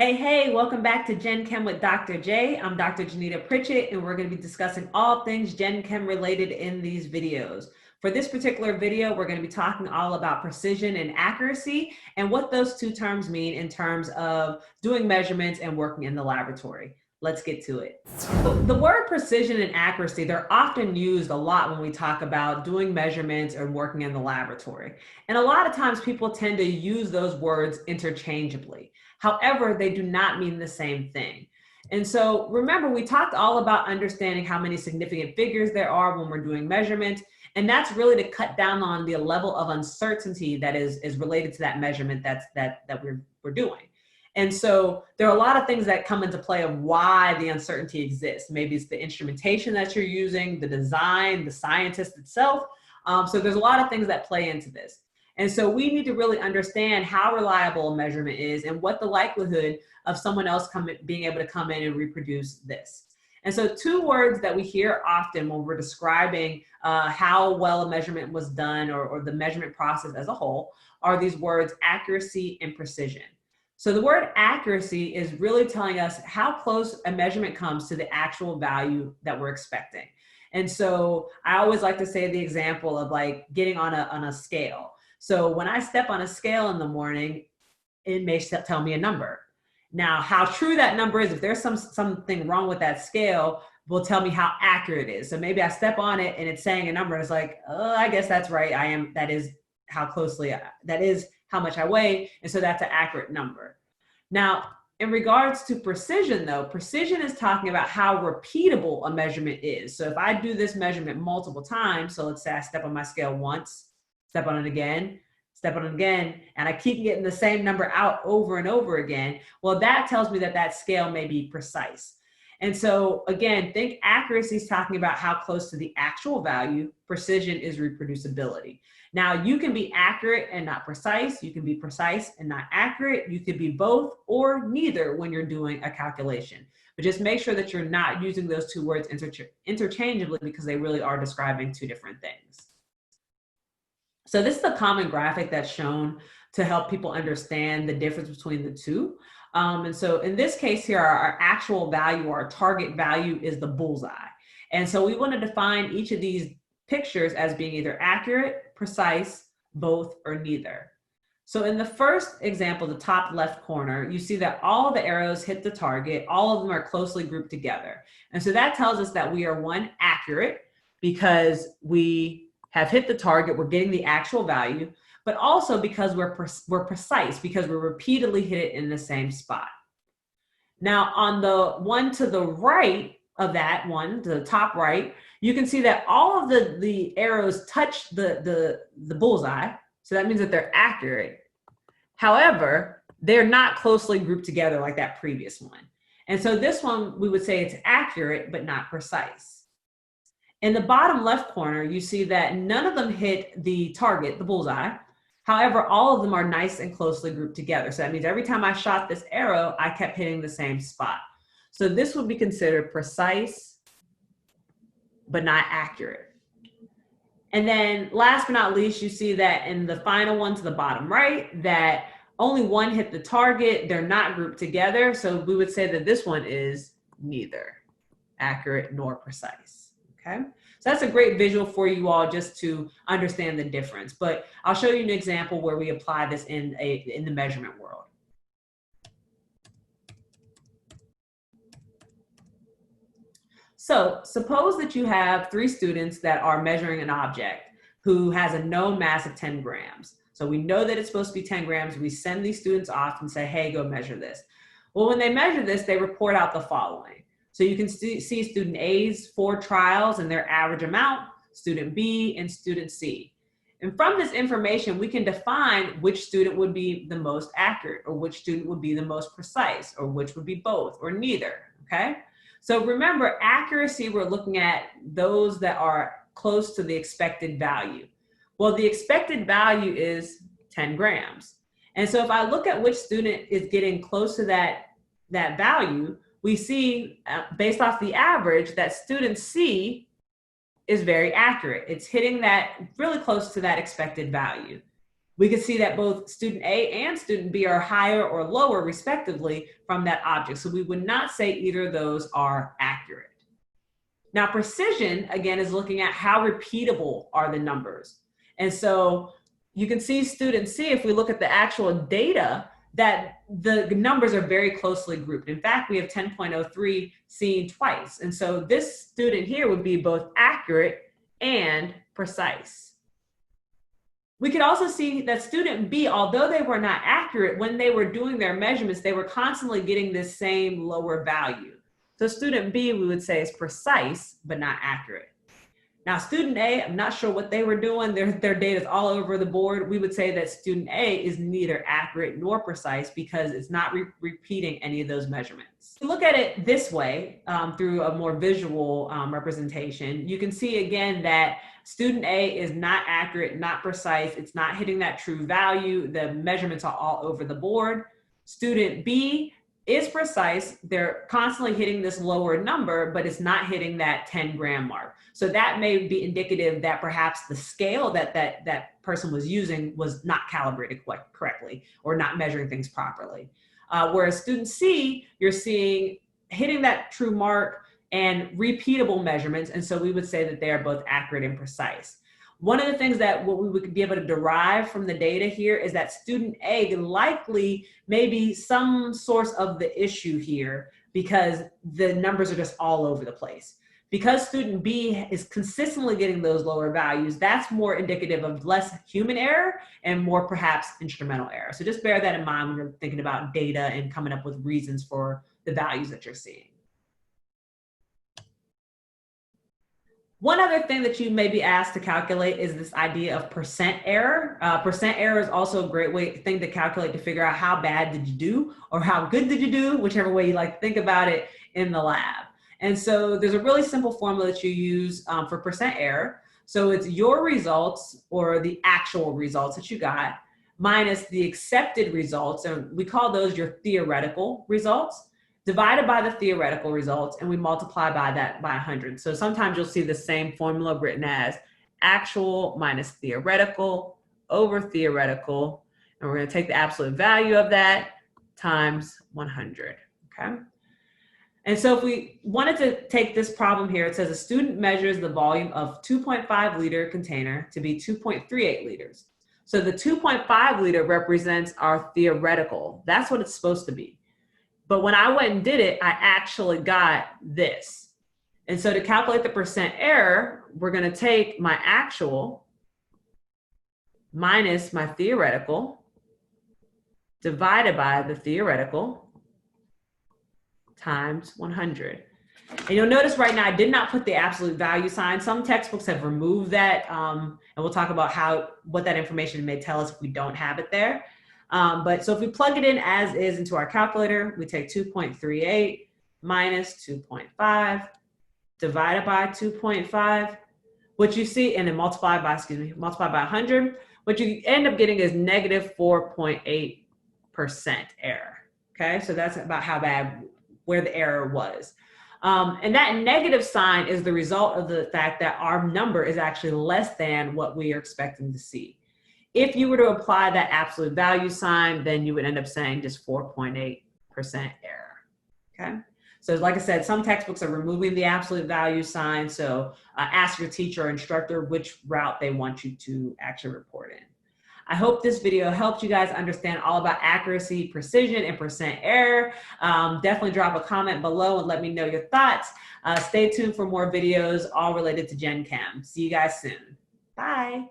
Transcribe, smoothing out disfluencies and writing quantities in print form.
Hey, welcome back to Gen Chem with Dr. J. I'm Dr. Janita Pritchett, and we're going to be discussing all things Gen Chem related in these videos. For this particular video, we're going to be talking all about precision and accuracy and what those two terms mean in terms of doing measurements and working in the laboratory. Let's get to it. The word precision and accuracy, they're often used a lot when we talk about doing measurements or working in the laboratory. And a lot of times people tend to use those words interchangeably. However, they do not mean the same thing. And so remember, we talked all about understanding how many significant figures there are when we're doing measurement. And that's really to cut down on the level of uncertainty that is related to that measurement that we're doing. And so there are a lot of things that come into play of why the uncertainty exists. Maybe it's the instrumentation that you're using, the design, the scientist itself. So there's a lot of things that play into this. And so we need to really understand how reliable a measurement is and what the likelihood of someone else being able to come in and reproduce this. And so two words that we hear often when we're describing how well a measurement was done or the measurement process as a whole are these words accuracy and precision. So the word accuracy is really telling us how close a measurement comes to the actual value that we're expecting. And so I always like to say the example of like getting on a scale. So when I step on a scale in the morning, it may tell me a number. Now, how true that number is, if there's something wrong with that scale, will tell me how accurate it is. So maybe I step on it and it's saying a number. It's like, oh, I guess that's right. That is how much I weigh. And so that's an accurate number. Now, in regards to precision though, precision is talking about how repeatable a measurement is. So if I do this measurement multiple times, so let's say I step on my scale once, step on it again, and I keep getting the same number out over and over again, well, that tells me that that scale may be precise. And so again, think accuracy is talking about how close to the actual value, precision is reproducibility. Now you can be accurate and not precise, you can be precise and not accurate, you could be both or neither when you're doing a calculation. But just make sure that you're not using those two words interchangeably because they really are describing two different things. So this is a common graphic that's shown to help people understand the difference between the two. And so in this case here, our actual value, our target value is the bullseye. And so we want to define each of these pictures as being either accurate, precise, both, or neither. So in the first example, the top left corner, you see that all of the arrows hit the target, all of them are closely grouped together. And so that tells us that we are one, accurate, because we have hit the target, we're getting the actual value, but also because we're precise, because we repeatedly hit it in the same spot. Now on the one to the right of that one, the top right, you can see that all of the arrows touch the bullseye, so that means that they're accurate. However, they're not closely grouped together like that previous one. And so this one, we would say it's accurate, but not precise. In the bottom left corner, you see that none of them hit the target, the bullseye. However, all of them are nice and closely grouped together. So that means every time I shot this arrow, I kept hitting the same spot. So this would be considered precise, but not accurate. And then last but not least, you see that in the final one to the bottom right, that only one hit the target. They're not grouped together. So we would say that this one is neither accurate nor precise. Okay, so that's a great visual for you all just to understand the difference. But I'll show you an example where we apply this in the measurement world. So suppose that you have 3 students that are measuring an object who has a known mass of 10 grams. So we know that it's supposed to be 10 grams. We send these students off and say, hey, go measure this. Well, when they measure this, they report out the following. So you can see student A's 4 trials and their average amount, student B and student C. And from this information, we can define which student would be the most accurate or which student would be the most precise or which would be both or neither, okay? So remember, accuracy, we're looking at those that are close to the expected value. Well, the expected value is 10 grams. And so if I look at which student is getting close to that value, we see based off the average that student C is very accurate. It's hitting that really close to that expected value. We can see that both student A and student B are higher or lower respectively from that object. So we would not say either of those are accurate. Now, precision, again, is looking at how repeatable are the numbers. And so you can see student C, if we look at the actual data, that the numbers are very closely grouped. In fact, we have 10.03 seen twice. And so this student here would be both accurate and precise. We could also see that student B, although they were not accurate, when they were doing their measurements, they were constantly getting this same lower value. So student B, we would say, is precise, but not accurate. Now, student A, I'm not sure what they were doing. Their data is all over the board. We would say that student A is neither accurate nor precise because it's not repeating any of those measurements. If you look at it this way, through a more visual representation, you can see again that student A is not accurate, not precise. It's not hitting that true value. The measurements are all over the board. Student B is precise. They're constantly hitting this lower number, but it's not hitting that 10-gram mark. So that may be indicative that perhaps the scale that person was using was not calibrated correctly or not measuring things properly. Whereas student C, you're seeing hitting that true mark and repeatable measurements. And so we would say that they are both accurate and precise. One of the things that what we would be able to derive from the data here is that student A likely may be some source of the issue here because the numbers are just all over the place. Because student B is consistently getting those lower values, that's more indicative of less human error and more perhaps instrumental error. So just bear that in mind when you're thinking about data and coming up with reasons for the values that you're seeing. One other thing that you may be asked to calculate is this idea of percent error. Percent error is also a great thing to calculate to figure out how bad did you do or how good did you do, whichever way you like to think about it in the lab. And so there's a really simple formula that you use for percent error. So it's your results or the actual results that you got minus the accepted results, and we call those your theoretical results, divided by the theoretical results, and we multiply by that by 100. So sometimes you'll see the same formula written as actual minus theoretical over theoretical, and we're going to take the absolute value of that times 100, okay? And so if we wanted to take this problem here, it says a student measures the volume of 2.5 liter container to be 2.38 liters. So the 2.5 liter represents our theoretical. That's what it's supposed to be. But when I went and did it, I actually got this. And so to calculate the percent error, we're going to take my actual minus my theoretical divided by the theoretical times 100. And you'll notice right now, I did not put the absolute value sign. Some textbooks have removed that. And we'll talk about what that information may tell us if we don't have it there. But so if we plug it in as is into our calculator, we take 2.38 minus 2.5 divided by 2.5. What you see, and then multiply by 100. What you end up getting is negative 4.8% error. Okay, so that's about how bad, where the error was. And that negative sign is the result of the fact that our number is actually less than what we are expecting to see. If you were to apply that absolute value sign, then you would end up saying just 4.8% error, okay? So like I said, some textbooks are removing the absolute value sign, so ask your teacher or instructor which route they want you to actually report in. I hope this video helped you guys understand all about accuracy, precision, and percent error. Definitely drop a comment below and let me know your thoughts. Stay tuned for more videos all related to Gen Chem. See you guys soon. Bye.